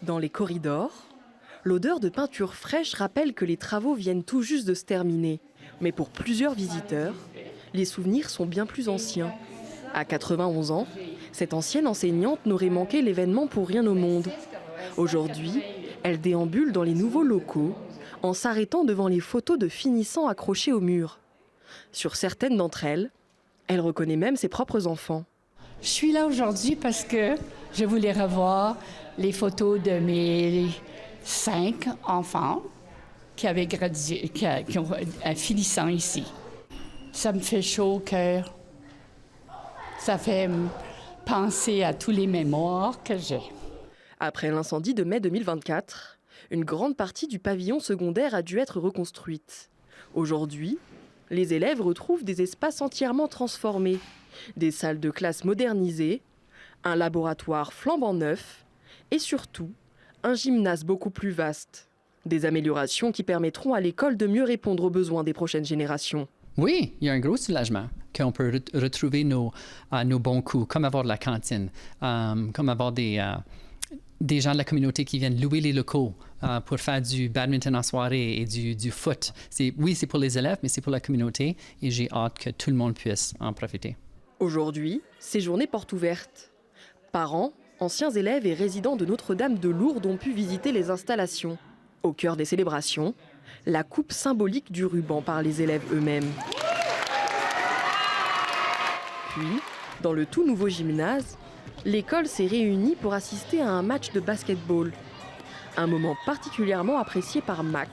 Dans les corridors, l'odeur de peinture fraîche rappelle que les travaux viennent tout juste de se terminer. Mais pour plusieurs visiteurs, les souvenirs sont bien plus anciens. À 91 ans, cette ancienne enseignante n'aurait manqué l'événement pour rien au monde. Aujourd'hui, elle déambule dans les nouveaux locaux en s'arrêtant devant les photos de finissants accrochées au mur. Sur certaines d'entre elles, elle reconnaît même ses propres enfants. Je suis là aujourd'hui parce que je voulais revoir les photos de mes 5 enfants qui avaient gradué, qui ont un finissant ici. Ça me fait chaud au cœur. Ça fait penser à tous les mémoires que j'ai. Après l'incendie de mai 2024, une grande partie du pavillon secondaire a dû être reconstruite. Aujourd'hui, les élèves retrouvent des espaces entièrement transformés, des salles de classe modernisées, un laboratoire flambant neuf et surtout un gymnase beaucoup plus vaste. Des améliorations qui permettront à l'école de mieux répondre aux besoins des prochaines générations. Oui, il y a un gros soulagement qu'on peut retrouver nos bons coups, comme avoir de la cantine, comme avoir des gens de la communauté qui viennent louer les locaux pour faire du badminton en soirée et du foot. Oui, c'est pour les élèves, mais c'est pour la communauté et j'ai hâte que tout le monde puisse en profiter. Aujourd'hui, ces journées portes ouvertes. Parents, anciens élèves et résidents de Notre-Dame de Lourdes ont pu visiter les installations. Au cœur des célébrations, la coupe symbolique du ruban par les élèves eux-mêmes. Puis, dans le tout nouveau gymnase, l'école s'est réunie pour assister à un match de basketball. Un moment particulièrement apprécié par Mac.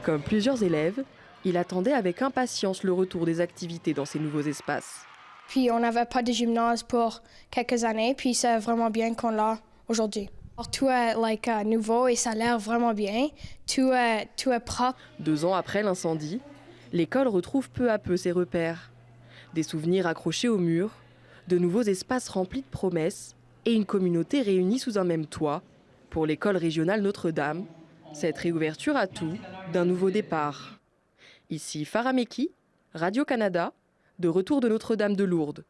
Comme plusieurs élèves, il attendait avec impatience le retour des activités dans ces nouveaux espaces. Puis on n'avait pas de gymnase pour quelques années, puis c'est vraiment bien qu'on l'a aujourd'hui. Tout est nouveau et ça a l'air vraiment bien. Tout est propre. 2 ans après l'incendie, l'école retrouve peu à peu ses repères. Des souvenirs accrochés au mur, de nouveaux espaces remplis de promesses et une communauté réunie sous un même toit. Pour l'école régionale Notre-Dame, cette réouverture a tout d'un nouveau départ. Ici Farah Meki, Radio-Canada, de retour de Notre-Dame de Lourdes.